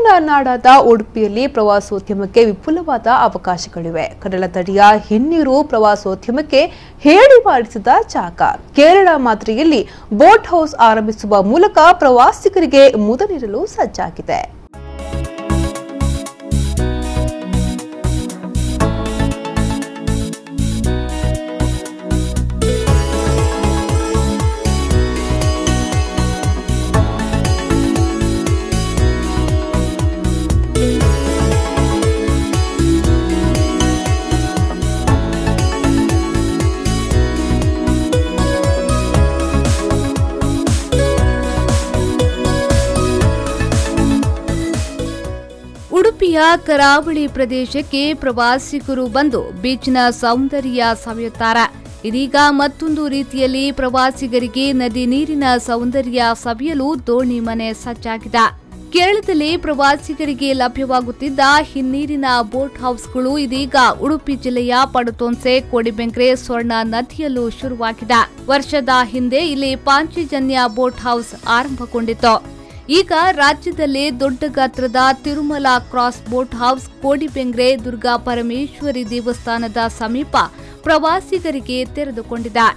ಕಡಲ ನಾಡಾದ ಉಡುಪಿಯಲ್ಲಿ ಪ್ರವಾಸೋದ್ಯಮಕ್ಕೆ ವಿಪುಲವಾದ ಅವಕಾಶಗಳಿವೆ. ಕಡಲ ತಡಿಯ ಹಿನ್ನೀರು ಪ್ರವಾಸೋದ್ಯಮಕ್ಕೆ ಹೇಳಿ ಮಾಡಿಸಿದ ಜಾಗ. ಕೇರಳ ಮಾದರಿಯಲ್ಲಿ ಬೋಟ್ ಹೌಸ್ ಆರಂಭಿಸುವ ಮೂಲಕ ಪ್ರವಾಸಿಗರಿಗೆ ಮುದ ನೀಡಲು ಸಜ್ಜಾಗಿದೆ. ಉಡುಪಿಯ ಕರಾವಳಿ ಪ್ರದೇಶಕ್ಕೆ ಪ್ರವಾಸಿಗರು ಬಂದು ಬೀಚ್ನ ಸೌಂದರ್ಯ ಸವಿಯುತ್ತಾರೆ. ಇದೀಗ ಮತ್ತೊಂದು ರೀತಿಯಲ್ಲಿ ಪ್ರವಾಸಿಗರಿಗೆ ನದಿ ನೀರಿನ ಸೌಂದರ್ಯ ಸವಿಯಲು ದೋಣಿ ಮನೆ ಸಜ್ಜಾಗಿದೆ. ಕೇರಳದಲ್ಲಿ ಪ್ರವಾಸಿಗರಿಗೆ ಲಭ್ಯವಾಗುತ್ತಿದ್ದ ಹಿನ್ನೀರಿನ ಬೋಟ್ ಹೌಸ್ಗಳು ಇದೀಗ ಉಡುಪಿ ಜಿಲ್ಲೆಯ ಪಡುತೋನ್ಸೆ, ಕೋಡಿಬೆಂಗ್ರೆ, ಸ್ವರ್ಣ ನದಿಯಲ್ಲೂ ಶುರುವಾಗಿದೆ. ವರ್ಷದ ಹಿಂದೆ ಇಲ್ಲಿ ಪಾಂಚಜನ್ಯ ಬೋಟ್ ಹೌಸ್ ಆರಂಭಗೊಂಡಿತ್ತು. ಈಗ ರಾಜ್ಯದಲ್ಲೇ ದೊಡ್ಡ ಗಾತ್ರದ Tirumala cross boat house Kodibengre Durga Parameshwari ದೇವಸ್ಥಾನದ ಸಮೀಪ ಪ್ರವಾಸಿಗರಿಗೆ ತೆರೆದುಕೊಂಡಿದೆ.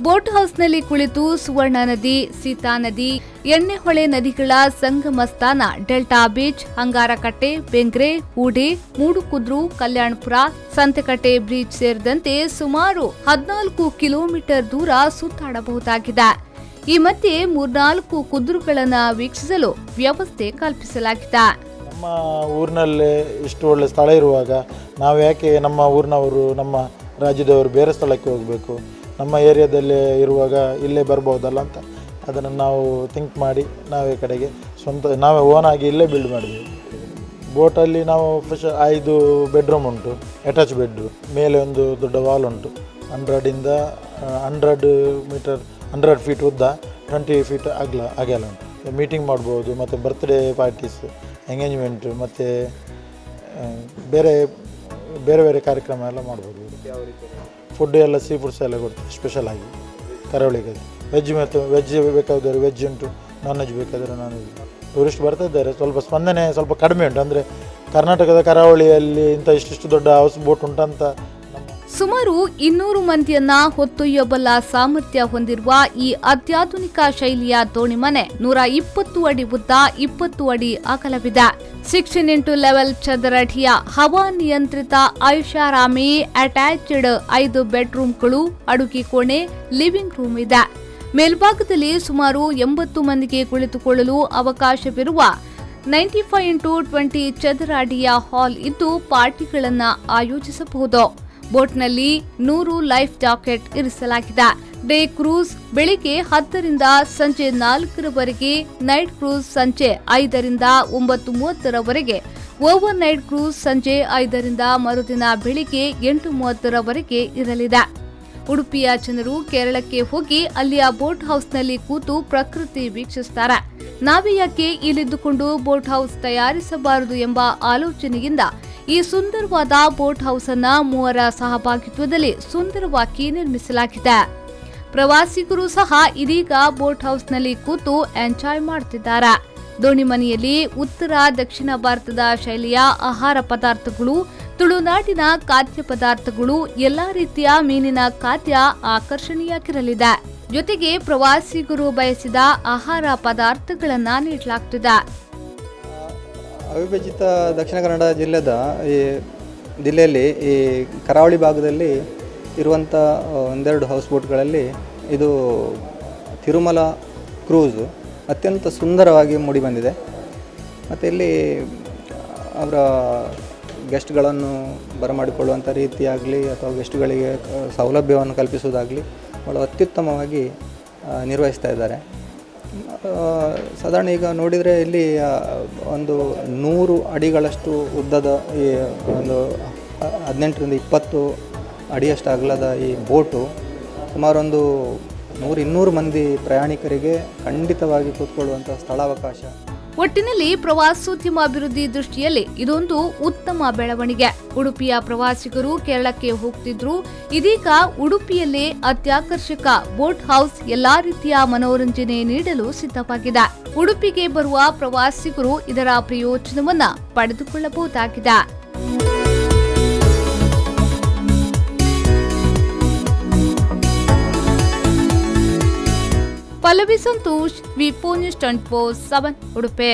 ಬೋಟ್ ಹೌಸ್ನಲ್ಲಿ ಕುಳಿತು ಸುವರ್ಣ ನದಿ, ಸೀತಾ ನದಿ, ಎಣ್ಣೆಹೊಳೆ ನದಿಗಳ ಸಂಗಮ ಸ್ಥಾನ ಡೆಲ್ಟಾ ಬೀಚ್, ಅಂಗಾರಕಟ್ಟೆ, ಬೆಂಗ್ರೆ, ಹೂಡಿ, ಮೂಡುಕುದ್ರು, ಕಲ್ಯಾಣಪುರ, ಸಂತೆಕಟ್ಟೆ ಬ್ರಿಡ್ಜ್ ಸೇರಿದಂತೆ ಸುಮಾರು 14 ಕಿಲೋಮೀಟರ್ ದೂರ ಸುತ್ತಾಡಬಹುದಾಗಿದೆ. ಈ ಮಧ್ಯೆ 3-4 ಕುದುರೆಗಳನ್ನು ವೀಕ್ಷಿಸಲು ವ್ಯವಸ್ಥೆ ಕಲ್ಪಿಸಲಾಗಿದೆ. ನಮ್ಮ ಊರಿನಲ್ಲೇ ಇಷ್ಟು ಒಳ್ಳೆ ಸ್ಥಳ ಇರುವಾಗ ನಾವು ಯಾಕೆ ನಮ್ಮ ಊರಿನವರು, ನಮ್ಮ ರಾಜ್ಯದವರು ಬೇರೆ ಸ್ಥಳಕ್ಕೆ ಹೋಗಬೇಕು? ನಮ್ಮ ಏರಿಯಾದಲ್ಲೇ ಇರುವಾಗ ಇಲ್ಲೇ ಬರ್ಬೋದಲ್ಲ ಅಂತ ಅದನ್ನು ನಾವು ಥಿಂಕ್ ಮಾಡಿ ನಾವೇ ಕಡೆಗೆ ನಾವೇ ಓನಾಗಿ ಇಲ್ಲೇ ಬಿಲ್ಡ್ ಮಾಡಿದ್ವಿ. ಬೋಟಲ್ಲಿ ನಾವು 5 ಬೆಡ್ರೂಮ್ ಉಂಟು, ಅಟ್ಯಾಚ್ ಬೆಡ್ರೂಮ್, ಮೇಲೆ ಒಂದು ದೊಡ್ಡ ವಾಲ್ ಉಂಟು. 100 ಫೀಟ್ ಉದ್ದ, 20 ಫೀಟ್ ಅಗಲ ಉಂಟು. ಮೀಟಿಂಗ್ ಮಾಡ್ಬೋದು, ಮತ್ತು ಬರ್ತ್ಡೇ ಪಾರ್ಟೀಸ್, ಎಂಗೇಜ್ಮೆಂಟು, ಮತ್ತು ಬೇರೆ ಬೇರೆ ಕಾರ್ಯಕ್ರಮ ಎಲ್ಲ ಮಾಡ್ಬೋದು. ಫುಡ್ ಎಲ್ಲ ಸೀ ಫುಡ್ಸ್ ಎಲ್ಲ ಕೊಡ್ತೀವಿ ಸ್ಪೆಷಲ್ ಆಗಿ ಕರಾವಳಿಗೆ. ವೆಜ್ ಮತ್ತು ವೆಜ್ ಬೇಕಾದರೆ ವೆಜ್ ಉಂಟು, ನಾನ್ ವೆಜ್ ಬೇಕಾದರೆ ನಾನ್ ವೆಜ್. ಟೂರಿಸ್ಟ್ ಬರ್ತಾ ಇದ್ದಾರೆ, ಸ್ವಲ್ಪ ಸ್ಪಂದನೆ ಸ್ವಲ್ಪ ಕಡಿಮೆ ಉಂಟು. ಅಂದರೆ ಕರ್ನಾಟಕದ ಕರಾವಳಿಯಲ್ಲಿ ಇಂಥ ಇಷ್ಟಿಷ್ಟು ದೊಡ್ಡ ಹೌಸ್ ಬೋಟ್ ಉಂಟಂತ. ಸುಮಾರು 200 ಮಂದಿಯನ್ನ ಹೊತ್ತೊಯ್ಯಬಲ್ಲ ಸಾಮರ್ಥ್ಯ ಹೊಂದಿರುವ ಈ ಅತ್ಯಾಧುನಿಕ ಶೈಲಿಯ ದೋಣಿ ಮನೆ 120 ಅಡಿ ಉದ್ದ, 20 ಅಡಿ ಅಗಲವಿದೆ. 16 ಲೆವೆಲ್ ಚದರಡಿಯ ಹವಾ ನಿಯಂತ್ರಿತ ಐಷಾರಾಮಿ ಅಟ್ಯಾಚ್ಡ್ 5 ಬೆಡ್ರೂಮ್ಗಳು, ಅಡುಗೆ ಕೋಣೆ, ಲಿವಿಂಗ್ ರೂಮ್ ಇದೆ. ಮೇಲ್ಭಾಗದಲ್ಲಿ ಸುಮಾರು 80 ಮಂದಿಗೆ ಕುಳಿತುಕೊಳ್ಳಲು ಅವಕಾಶವಿರುವ 95x20 ಚದರ ಅಡಿಯ ಹಾಲ್ ಇದ್ದು ಪಾರ್ಟಿಗಳನ್ನು ಆಯೋಜಿಸಬಹುದು. ಬೋಟ್ನಲ್ಲಿ 100 ಲೈಫ್ ಜಾಕೆಟ್ ಇರಿಸಲಾಗಿದೆ. ಡೇ ಕ್ರೂಸ್ ಬೆಳಿಗ್ಗೆ 10 ರಿಂದ ಸಂಜೆ 4 ರವರೆಗೆ, ನೈಟ್ ಕ್ರೂಸ್ ಸಂಜೆ 5 ರಿಂದ 9:30 ರವರೆಗೆ, ಓವರ್ ನೈಟ್ ಕ್ರೂಸ್ ಸಂಜೆ 5 ರಿಂದ ಮರುದಿನ ಬೆಳಿಗ್ಗೆ 8:30 ರವರೆಗೆ ಇರಲಿದೆ. ಉಡುಪಿಯ ಜನರು ಕೇರಳಕ್ಕೆ ಹೋಗಿ ಅಲ್ಲಿಯ ಬೋಟ್ ಹೌಸ್ನಲ್ಲಿ ಕೂತು ಪ್ರಕೃತಿ ವೀಕ್ಷಿಸುತ್ತಾರೆ. ನಾವೇ ಯಾಕೆ ಇಲ್ಲಿದ್ದುಕೊಂಡು ಬೋಟ್ ಹೌಸ್ ತಯಾರಿಸಬಾರದು ಎಂಬ ಆಲೋಚನೆಯಿಂದ ಈ ಸುಂದರವಾದ ಬೋಟ್ ಹೌಸ್ ಅನ್ನ 3 ಸಹಭಾಗಿತ್ವದಲ್ಲಿ ಸುಂದರವಾಗಿ ನಿರ್ಮಿಸಲಾಗಿದೆ. ಪ್ರವಾಸಿಗರು ಸಹ ಇದೀಗ ಬೋಟ್ ಹೌಸ್ನಲ್ಲಿ ಕೂತು ಎಂಜಾಯ್ ಮಾಡುತ್ತಿದ್ದಾರೆ. ದೋಣಿ ಮನೆಯಲ್ಲಿ ಉತ್ತರ ದಕ್ಷಿಣ ಭಾರತದ ಶೈಲಿಯ ಆಹಾರ ಪದಾರ್ಥಗಳು, ತುಳುನಾಡಿನ ಖಾದ್ಯ ಪದಾರ್ಥಗಳು, ಎಲ್ಲಾ ರೀತಿಯ ಮೀನಿನ ಖಾದ್ಯ ಆಕರ್ಷಣೀಯವಾಗಿರಲಿದೆ. ಜೊತೆಗೆ ಪ್ರವಾಸಿಗರು ಬಯಸಿದ ಆಹಾರ ಪದಾರ್ಥಗಳನ್ನು ನೀಡಲಾಗುತ್ತಿದೆ. ಅವಿಭಜಿತ ದಕ್ಷಿಣ ಕನ್ನಡ ಜಿಲ್ಲೆಯಲ್ಲಿ ಈ ಕರಾವಳಿ ಭಾಗದಲ್ಲಿ ಇರುವಂಥ 1-2 ಹೌಸ್ ಬೋಟ್ಗಳಲ್ಲಿ ಇದು ತಿರುಮಲ ಕ್ರೂಸ್ ಅತ್ಯಂತ ಸುಂದರವಾಗಿ ಮೂಡಿಬಂದಿದೆ. ಮತ್ತು ಇಲ್ಲಿ ಅವರ ಗೆಸ್ಟ್ಗಳನ್ನು ಬರಮಾಡಿಕೊಳ್ಳುವಂಥ ರೀತಿಯಾಗಲಿ ಅಥವಾ ಗೆಸ್ಟ್ಗಳಿಗೆ ಸೌಲಭ್ಯವನ್ನು ಕಲ್ಪಿಸುವುದಾಗಲಿ ಭಾಳ ಅತ್ಯುತ್ತಮವಾಗಿ ನಿರ್ವಹಿಸ್ತಾ ಇದ್ದಾರೆ. ಸಾಧಾರಣ ಈಗ ನೋಡಿದರೆ ಇಲ್ಲಿ ಒಂದು 100 ಅಡಿಗಳಷ್ಟು ಉದ್ದದ ಈ ಒಂದು 18 ರಿಂದ 20 ಅಡಿಯಷ್ಟು ಅಗಲದ ಈ ಬೋಟು ಸುಮಾರೊಂದು 100-200 ಮಂದಿ ಪ್ರಯಾಣಿಕರಿಗೆ ಖಂಡಿತವಾಗಿ ಕೂತ್ಕೊಳ್ಳುವಂಥ ಸ್ಥಳಾವಕಾಶ ಒಟ್ಟಿನಲ್ಲಿ ಪ್ರವಾಸೋದ್ಯಮ ಅಭಿವೃದ್ಧಿ ದೃಷ್ಟಿಯಲ್ಲಿ ಇದೊಂದು ಉತ್ತಮ ಬೆಳವಣಿಗೆ. ಉಡುಪಿಯ ಪ್ರವಾಸಿಗರು ಕೇರಳಕ್ಕೆ ಹೋಗ್ತಿದ್ರು. ಇದೀಗ ಉಡುಪಿಯಲ್ಲೇ ಅತ್ಯಾಕರ್ಷಕ ಬೋಟ್ ಹೌಸ್ ಎಲ್ಲಾ ರೀತಿಯ ಮನೋರಂಜನೆ ನೀಡಲು ಸಿದ್ಧವಾಗಿದೆ. ಉಡುಪಿಗೆ ಬರುವ ಪ್ರವಾಸಿಗರು ಇದರ ಪ್ರಯೋಜನವನ್ನ ಪಡೆದುಕೊಳ್ಳಬಹುದಾಗಿದೆ. ಪಲ್ಲವಿ ಸಂತೋಷ್, ವಿ4 ನ್ಯೂಸ್ 24/7 ಉಡುಪಿ.